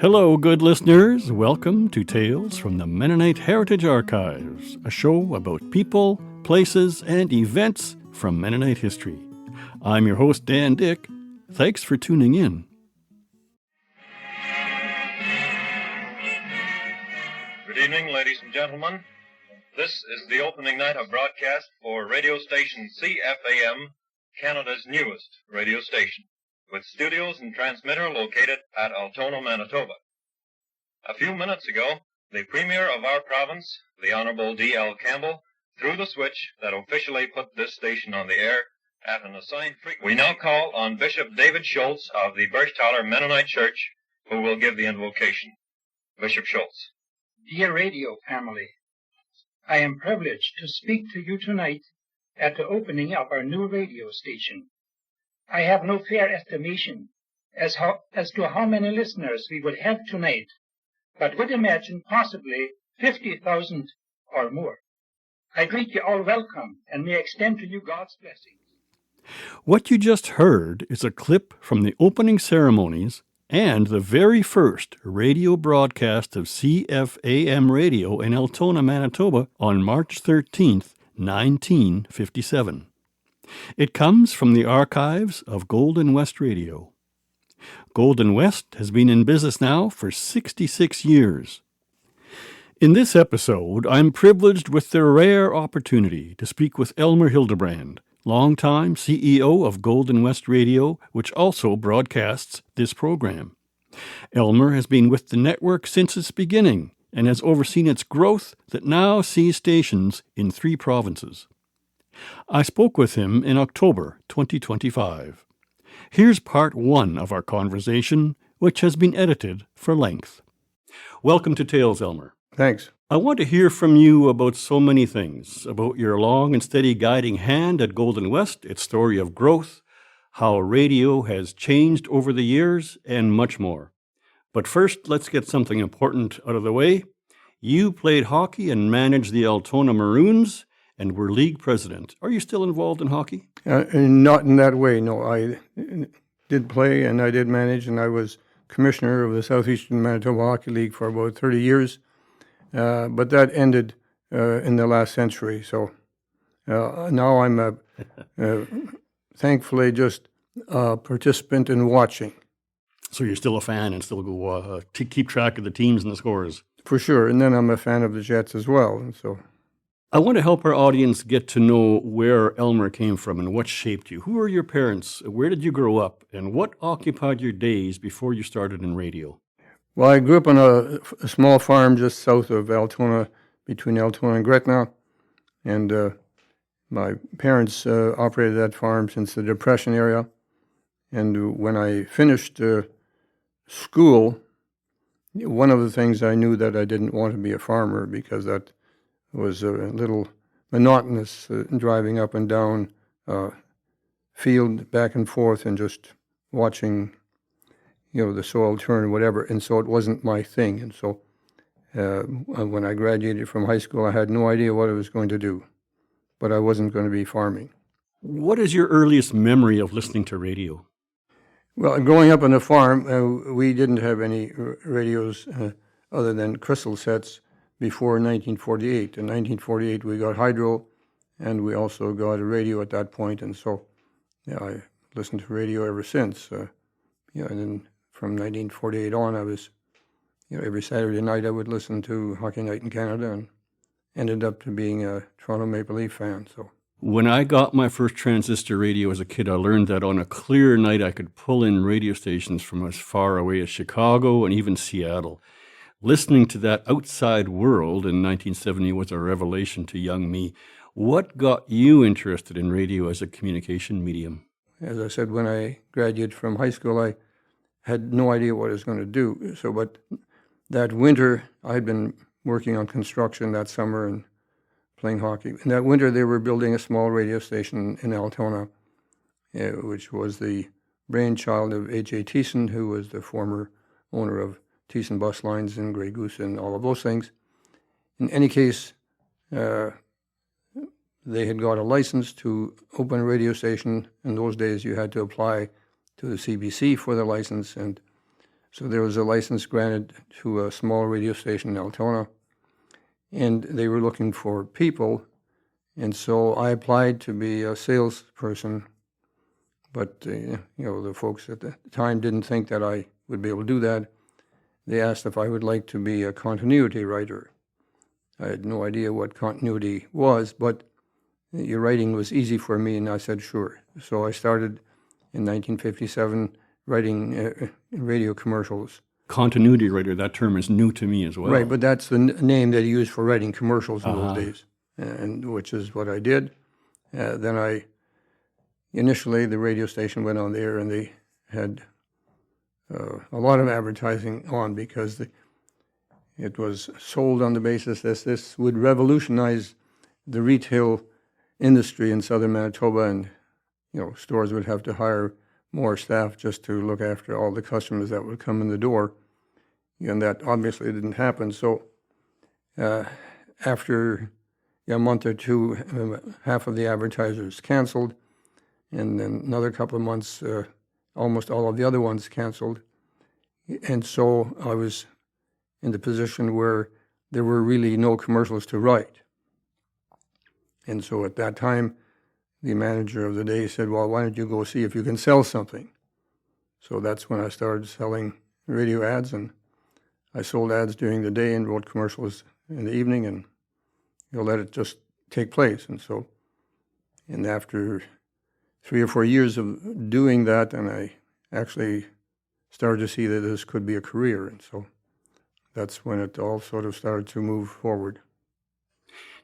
Hello, good listeners. Welcome to Tales from the Mennonite Heritage Archives, a show about people, places, and events from Mennonite history. I'm your host, Dan Dick. Thanks for tuning in. Good evening, ladies and gentlemen. This is the opening night of broadcast for radio station CFAM, Canada's newest radio station, with studios and transmitter located at Altona, Manitoba. A few minutes ago, the Premier of our province, the Honorable D.L. Campbell, threw the switch that officially put this station on the air at an assigned frequency. We now call on Bishop David Schultz of the Birchtaler Mennonite Church, who will give the invocation. Bishop Schultz. Dear radio family, I am privileged to speak to you tonight at the opening of our new radio station. I have no fair estimation as to how many listeners we would have tonight, but would imagine possibly 50,000 or more. I greet you all welcome and may extend to you God's blessings. What you just heard is a clip from the opening ceremonies and the very first radio broadcast of CFAM radio in Altona, Manitoba on March 13th, 1957. It comes from the archives of Golden West Radio. Golden West has been in business now for 66 years. In this episode, I'm privileged with the rare opportunity to speak with Elmer Hildebrand, longtime CEO of Golden West Radio, which also broadcasts this program. Elmer has been with the network since its beginning and has overseen its growth that now sees stations in 3 provinces. I spoke with him in October 2025. Here's part 1 of our conversation, which has been edited for length. Welcome to Tales, Elmer. Thanks. I want to hear from you about so many things, about your long and steady guiding hand at Golden West, its story of growth, how radio has changed over the years, and much more. But first, let's get something important out of the way. You played hockey and managed the Altona Maroons and were league president. Are you still involved in hockey? Not in that way, no. I did play and I did manage, and I was commissioner of the Southeastern Manitoba Hockey League for about 30 years. But that ended in the last century. So now I'm thankfully just a participant in watching. So you're still a fan and still go to keep track of the teams and the scores? For sure. And then I'm a fan of the Jets as well. And so I want to help our audience get to know where Elmer came from and what shaped you. Who are your parents? Where did you grow up? And what occupied your days before you started in radio? Well, I grew up on a small farm just south of Altona, between Altona and Gretna, and my parents operated that farm since the Depression era. And when I finished school, one of the things I knew that I didn't want to be a farmer because that was a little monotonous, driving up and down field back and forth and just watching the soil turn, whatever, and so it wasn't my thing. And so when I graduated from high school, I had no idea what I was going to do, but I wasn't going to be farming. What is your earliest memory of listening to radio? Well, growing up on a farm, we didn't have any radios other than crystal sets before 1948. In 1948, we got hydro, and we also got a radio at that point, and so I listened to radio ever since. And then from 1948 on, I was, every Saturday night I would listen to Hockey Night in Canada and ended up to being a Toronto Maple Leaf fan. So when I got my first transistor radio as a kid, I learned that on a clear night I could pull in radio stations from as far away as Chicago and even Seattle. Listening to that outside world in 1970 was a revelation to young me. What got you interested in radio as a communication medium? As I said, when I graduated from high school, I had no idea what I was going to do. So, but that winter, I had been working on construction that summer and playing hockey. In that winter, they were building a small radio station in Altona, which was the brainchild of A.J. Thiessen, who was the former owner of Thiessen Bus Lines and Grey Goose and all of those things. In any case, they had got a license to open a radio station. In those days, you had to apply to the CBC for the license, and So there was a license granted to a small radio station in Altona, and they were looking for people. And so I applied to be a salesperson, but the folks at the time didn't think that I would be able to do that. They asked if I would like to be a continuity writer. I had no idea what continuity was, but your writing was easy for me, and I said sure. So I started in 1957 writing radio commercials. Continuity writer, that term is new to me as well. Right, but that's the name that he used for writing commercials in those days, and which is what I did. Then initially the radio station went on the air, and they had a lot of advertising on because it was sold on the basis that this would revolutionize the retail industry in southern Manitoba, and stores would have to hire more staff just to look after all the customers that would come in the door, and that obviously didn't happen. So after a month or two, half of the advertisers canceled, and then another couple of months, almost all of the other ones canceled. And so I was in the position where there were really no commercials to write. And so at that time, the manager of the day said, well, why don't you go see if you can sell something? So that's when I started selling radio ads, and I sold ads during the day and wrote commercials in the evening, and let it just take place. And after 3 or 4 years of doing that, and I actually started to see that this could be a career, and so that's when it all sort of started to move forward.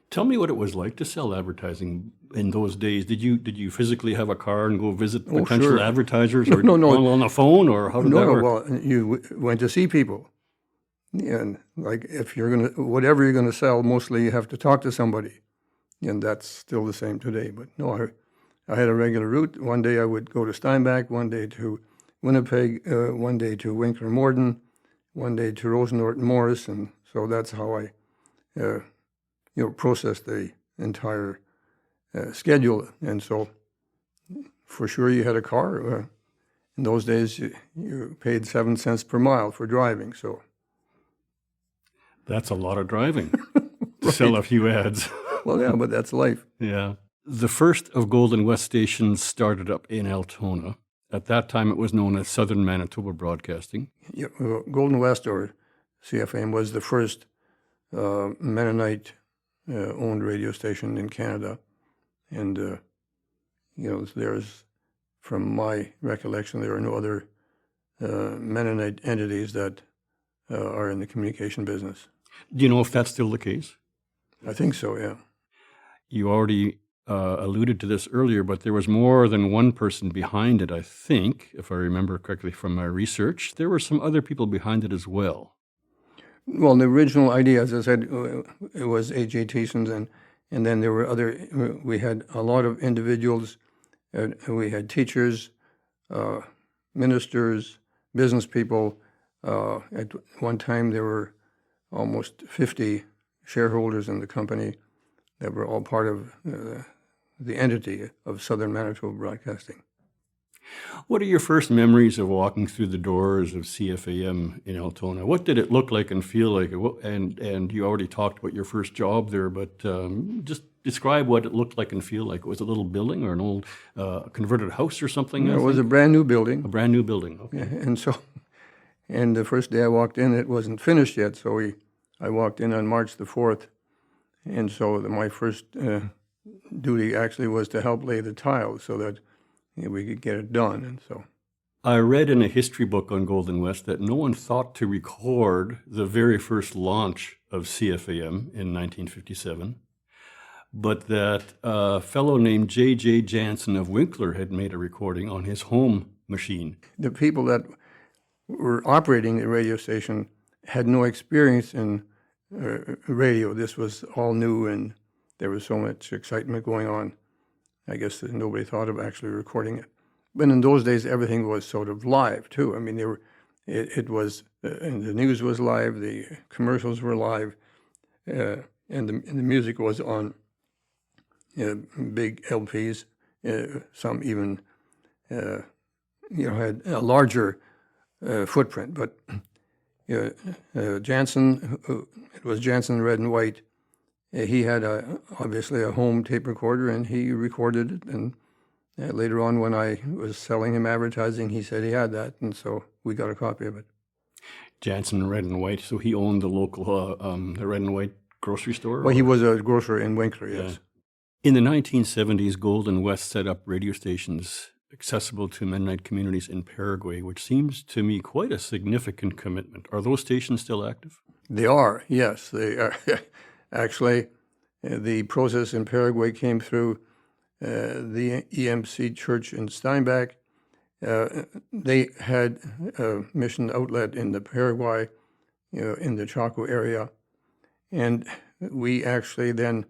Tell me what it was like to sell advertising in those days. Did you physically have a car and go visit potential advertisers, or no. on the phone, or how did that work? Well, you went to see people, and like if whatever you're gonna sell, mostly you have to talk to somebody, and that's still the same today. But no, I had a regular route. One day I would go to Steinbach, one day to Winnipeg, one day to Winkler Morden, one day to Rosenort and Morris, and so that's how I processed the entire schedule. And so for sure you had a car. In those days you paid 7 cents per mile for driving. So that's a lot of driving to sell a few ads. Well, yeah, but that's life. Yeah. The first of Golden West stations started up in Altona. At that time, it was known as Southern Manitoba Broadcasting. Yeah, Golden West, or CFAM, was the first Mennonite owned radio station in Canada. And, there's, from my recollection, there are no other Mennonite entities that are in the communication business. Do you know if that's still the case? I think so, yeah. You already alluded to this earlier, but there was more than one person behind it, I think, if I remember correctly from my research. There were some other people behind it as well. Well, the original idea, as I said, it was A.J. Thiessen's, and then there were we had a lot of individuals. We had teachers, ministers, business people. At one time, there were almost 50 shareholders in the company that were all part of the entity of Southern Manitoba Broadcasting. What are your first memories of walking through the doors of CFAM in Altona? What did it look like and feel like? And you already talked about your first job there, but just describe what it looked like and feel like. Was it a little building or an old converted house or something? No, it was a brand new building. A brand new building, okay. Yeah, and the first day I walked in, it wasn't finished yet, so I walked in on March the 4th, and so my first duty actually was to help lay the tiles so that we could get it done. And so I read in a history book on Golden West that no one thought to record the very first launch of CFAM in 1957, but that a fellow named J.J. Jansen of Winkler had made a recording on his home machine. The people that were operating the radio station had no experience in radio. This was all new, and there was so much excitement going on. I guess that nobody thought of actually recording it. But in those days, everything was sort of live too. I mean, it was, and the news was live, the commercials were live, and the music was on big LPs. Some even, had a larger footprint. But Jansen, it was Jansen Red and White. He had obviously a home tape recorder, and he recorded it. And later on, when I was selling him advertising, he said he had that, and so we got a copy of it. Jansen Red and White, so he owned the local the Red and White grocery store? Well, he was a grocer in Winkler, yes. In the 1970s, Golden West set up radio stations accessible to Mennonite communities in Paraguay, which seems to me quite a significant commitment. Are those stations still active? They are, yes. They are. Actually, the process in Paraguay came through the EMC Church in Steinbach. They had a mission outlet in the Paraguay, in the Chaco area, and we actually then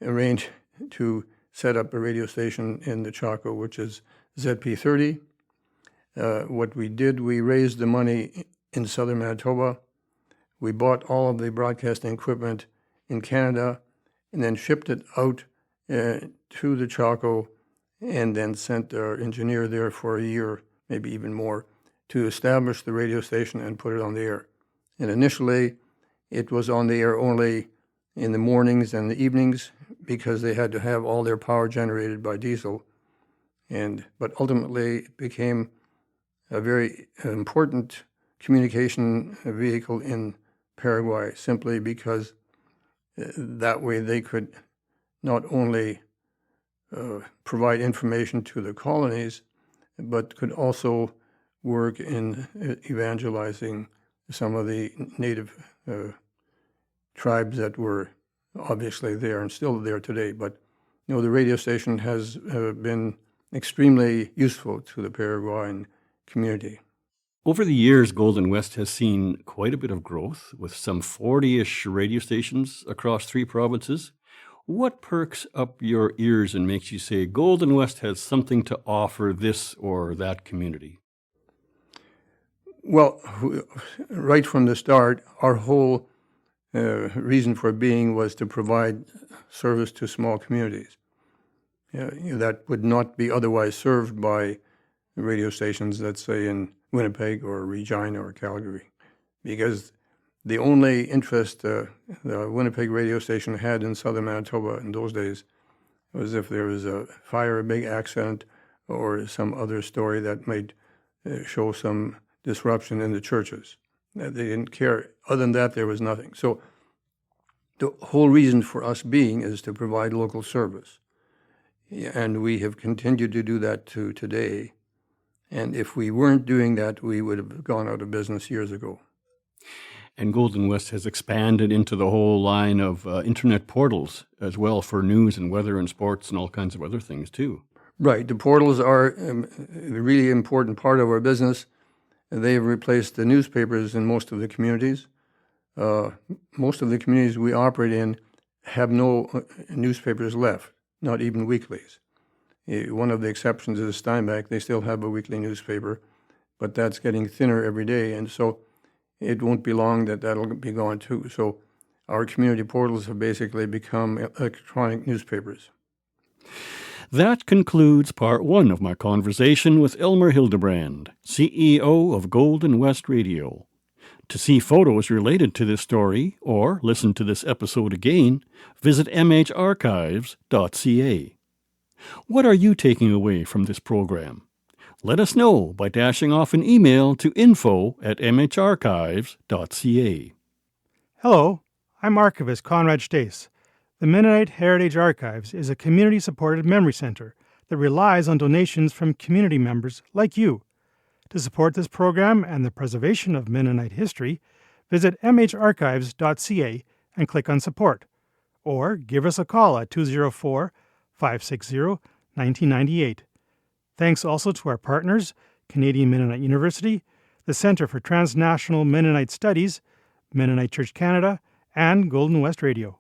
arranged to set up a radio station in the Chaco, which is ZP30. What we did, we raised the money in southern Manitoba. We bought all of the broadcasting equipment in Canada and then shipped it out to the Chaco, and then sent our engineer there for a year, maybe even more, to establish the radio station and put it on the air. And initially, it was on the air only in the mornings and the evenings because they had to have all their power generated by diesel. But ultimately, it became a very important communication vehicle in Paraguay, simply because that way they could not only provide information to the colonies, but could also work in evangelizing some of the native tribes that were obviously there and still there today. But the radio station has been extremely useful to the Paraguayan community. Over the years, Golden West has seen quite a bit of growth, with some 40-ish radio stations across 3 provinces. What perks up your ears and makes you say Golden West has something to offer this or that community? Well, right from the start, our whole reason for being was to provide service to small communities that would not be otherwise served by radio stations, let's say in Winnipeg or Regina or Calgary, because the only interest the Winnipeg radio station had in southern Manitoba in those days was if there was a fire, a big accident, or some other story that might show some disruption in the churches. They didn't care. Other than that, there was nothing. So the whole reason for us being is to provide local service. And we have continued to do that to today. And if we weren't doing that, we would have gone out of business years ago. And Golden West has expanded into the whole line of internet portals as well for news and weather and sports and all kinds of other things too. Right. The portals are a really important part of our business. They've replaced the newspapers in most of the communities. Most of the communities we operate in have no newspapers left, not even weeklies. One of the exceptions is Steinbach. They still have a weekly newspaper, but that's getting thinner every day, and so it won't be long that that'll be gone too. So our community portals have basically become electronic newspapers. That concludes part 1 of my conversation with Elmer Hildebrand, CEO of Golden West Radio. To see photos related to this story or listen to this episode again, visit mharchives.ca. What are you taking away from this program? Let us know by dashing off an email to info@mharchives.ca. Hello, I'm Archivist Conrad Stace. The Mennonite Heritage Archives is a community-supported memory center that relies on donations from community members like you. To support this program and the preservation of Mennonite history, visit mharchives.ca and click on Support, or give us a call at 204-560-1998. Thanks also to our partners, Canadian Mennonite University, the Centre for Transnational Mennonite Studies, Mennonite Church Canada, and Golden West Radio.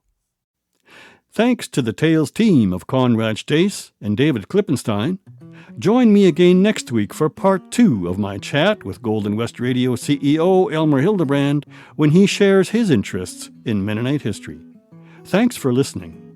Thanks to the Tales team of Conrad Stace and David Klippenstein. Join me again next week for part 2 of my chat with Golden West Radio CEO Elmer Hildebrand when he shares his interests in Mennonite history. Thanks for listening.